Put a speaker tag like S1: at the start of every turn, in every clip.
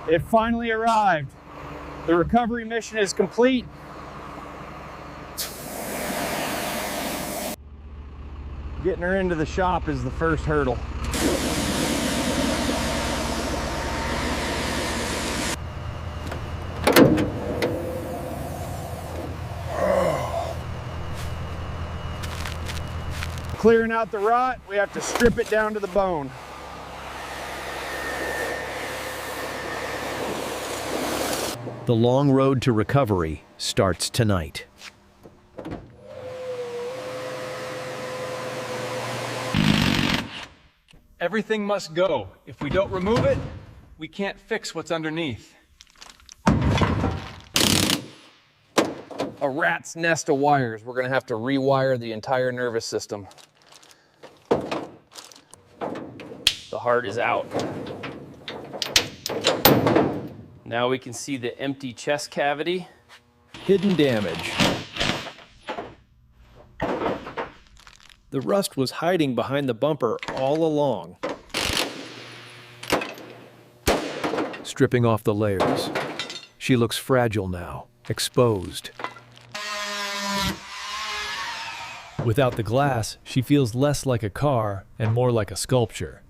S1: It finally arrived. The recovery mission is complete. Getting her into the shop is the first hurdle. Clearing out the rot, we have to strip it down to the bone.
S2: The long road to recovery starts tonight.
S1: Everything must go. If we don't remove it, we can't fix what's underneath. A rat's nest of wires. We're gonna have to rewire the entire nervous system. The heart is out. Now we can see the empty chest cavity.
S2: Hidden damage. The rust was hiding behind the bumper all along. Stripping off the layers. She looks fragile now, exposed. Without the glass, she feels less like a car and more like a sculpture.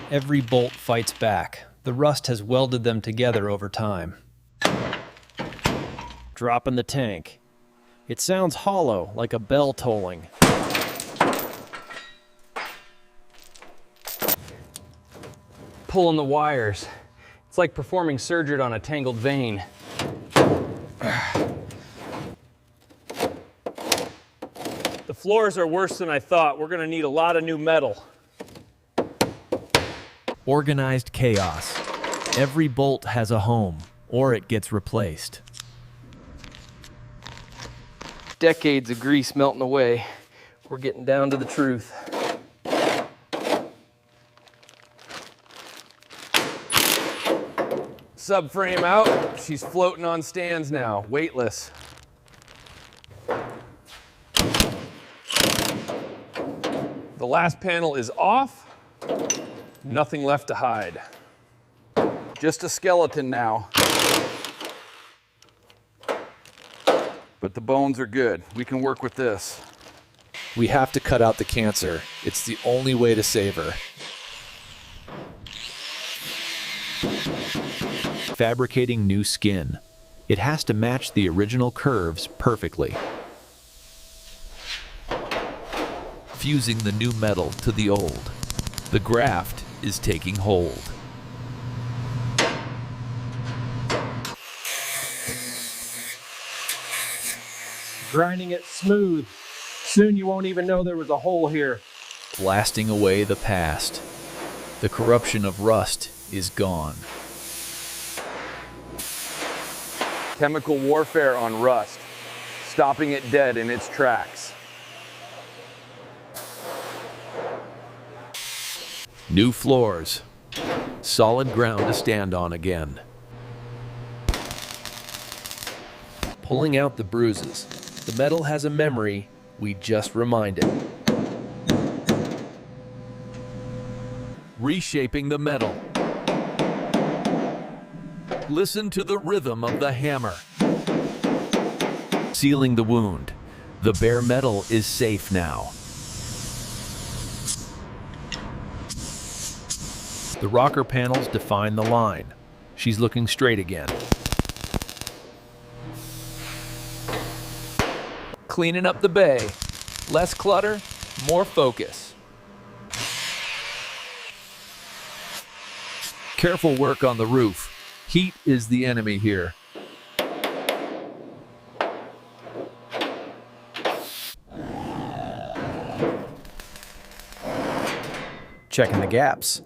S2: Every bolt fights back. The rust has welded them together over time. Drop in the tank. It sounds hollow, like a bell tolling.
S1: Pulling the wires. It's like performing surgery on a tangled vein. The floors are worse than I thought. We're gonna need a lot of new metal.
S2: Organized chaos. Every bolt has a home, or it gets replaced.
S1: Decades of grease melting away. We're getting down to the truth. Subframe out. She's floating on stands now, weightless. The last panel is off. Nothing left to hide. Just a skeleton now. But the bones are good. We can work with this.
S2: We have to cut out the cancer. It's the only way to save her. Fabricating new skin. It has to match the original curves perfectly. Fusing the new metal to the old. The graft is taking hold.
S1: Grinding it smooth. Soon you won't even know there was a hole here.
S2: Blasting away the past. The corruption of rust is gone.
S1: Chemical warfare on rust, stopping it dead in its tracks.
S2: New floors. Solid ground to stand on again. Pulling out the bruises. The metal has a memory, we just remind it. Reshaping the metal. Listen to the rhythm of the hammer. Sealing the wound. The bare metal is safe now. The rocker panels define the line. She's looking straight again. Cleaning up the bay. Less clutter, more focus. Careful work on the roof. Heat is the enemy here. Checking the gaps.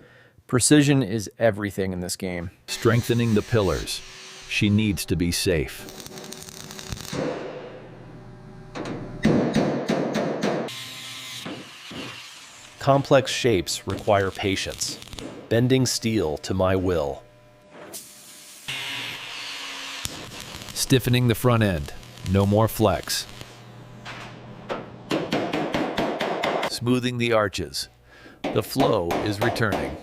S2: Precision is everything in this game. Strengthening the pillars. She needs to be safe. Complex shapes require patience. Bending steel to my will. Stiffening the front end. No more flex. Smoothing the arches. The flow is returning.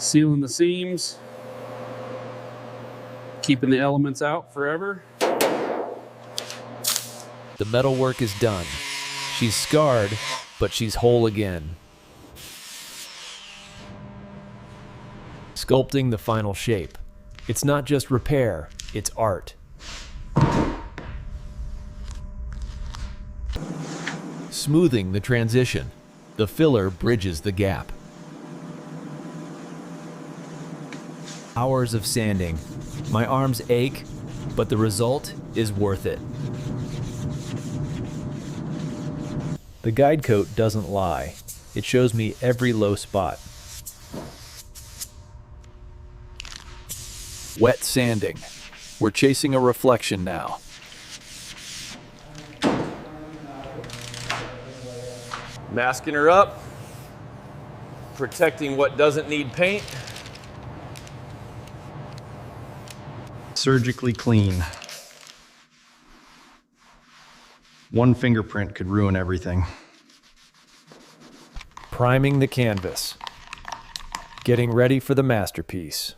S1: Sealing the seams, keeping the elements out forever.
S2: The metalwork is done. She's scarred, but she's whole again. Sculpting the final shape. It's not just repair, it's art. Smoothing the transition. The filler bridges the gap. Hours of sanding. My arms ache, but the result is worth it. The guide coat doesn't lie. It shows me every low spot. Wet sanding. We're chasing a reflection now.
S1: Masking her up, protecting what doesn't need paint.
S3: Surgically clean. One fingerprint could ruin everything.
S2: Priming the canvas. Getting ready for the masterpiece.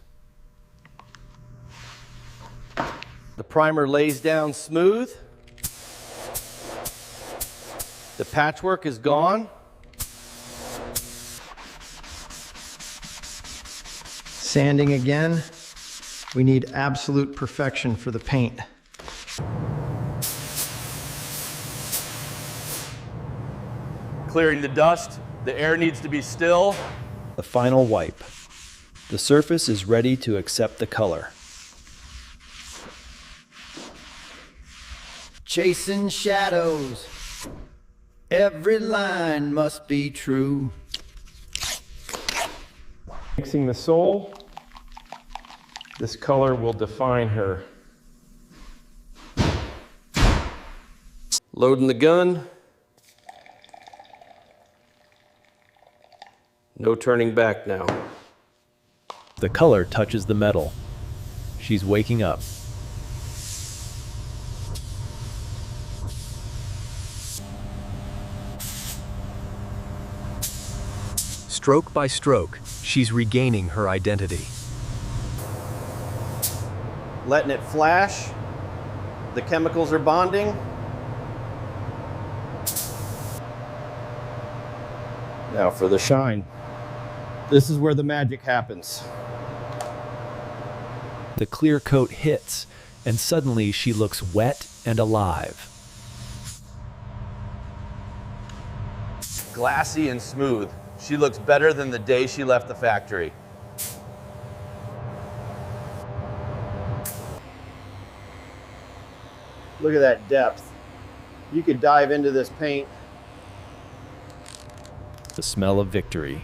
S4: The primer lays down smooth. The patchwork is gone.
S3: Sanding again. We need absolute perfection for the paint.
S1: Clearing the dust, the air needs to be still.
S2: The final wipe. The surface is ready to accept the color.
S4: Chasing shadows. Every line must be true.
S5: Mixing the sole. This color will define her.
S1: Loading the gun. No turning back now.
S2: The color touches the metal. She's waking up. Stroke by stroke, she's regaining her identity.
S4: Letting it flash. The chemicals are bonding. Now for the shine. This is where the magic happens.
S2: The clear coat hits, and suddenly she looks wet and alive.
S1: Glassy and smooth. She looks better than the day she left the factory.
S4: Look at that depth. You could dive into this paint.
S2: The smell of victory.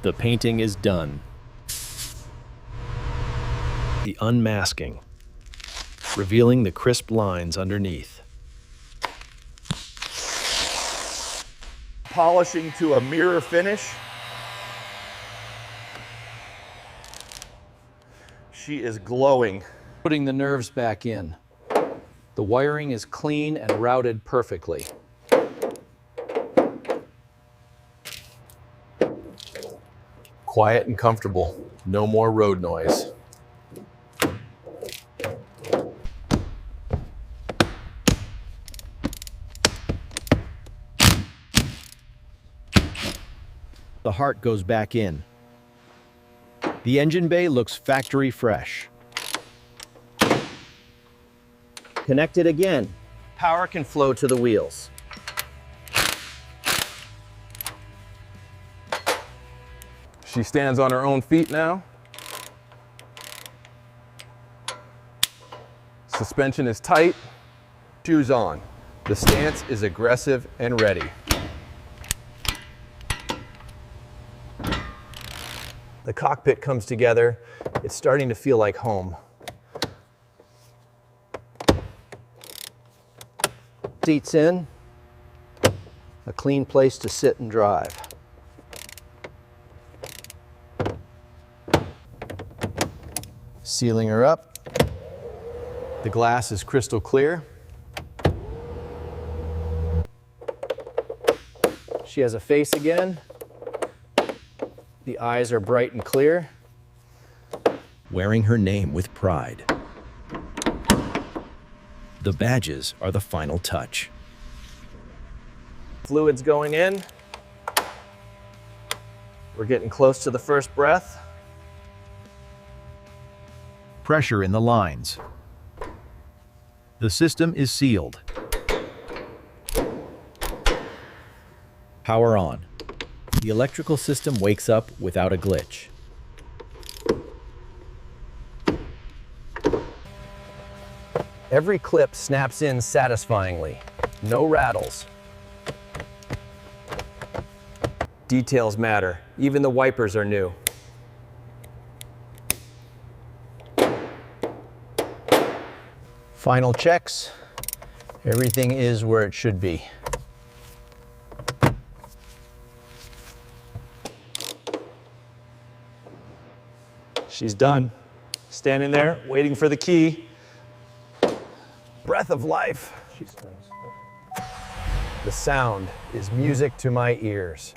S2: The painting is done. The unmasking, revealing the crisp lines underneath.
S1: Polishing to a mirror finish. She is glowing.
S6: Putting the nerves back in. The wiring is clean and routed perfectly.
S1: Quiet and comfortable. No more road noise.
S2: The heart goes back in. The engine bay looks factory fresh.
S4: Connect it again. Power can flow to the wheels.
S1: She stands on her own feet now. Suspension is tight. Shoes on. The stance is aggressive and ready. The cockpit comes together. It's starting to feel like home.
S4: Seats in. A clean place to sit and drive. Sealing her up. The glass is crystal clear. She has a face again.
S6: The eyes are bright and clear.
S2: Wearing her name with pride. The badges are the final touch.
S6: Fluids going in. We're getting close to the first breath.
S2: Pressure in the lines. The system is sealed. Power on. The electrical system wakes up without a glitch.
S6: Every clip snaps in satisfyingly. No rattles. Details matter. Even the wipers are new. Final checks. Everything is where it should be. She's done. Standing there, waiting for the key. Breath of life. The sound is music to my ears.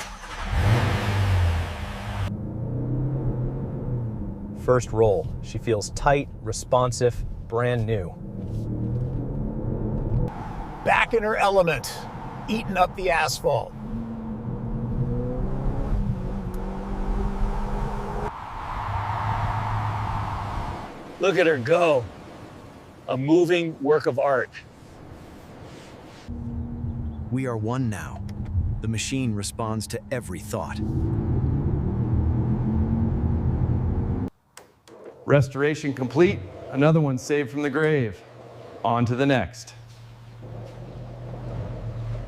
S6: First roll. She feels tight, responsive, brand new.
S7: Back in her element, eating up the asphalt.
S5: Look at her go. A moving work of art.
S2: We are one now. The machine responds to every thought.
S1: Restoration complete. Another one saved from the grave. On to the next.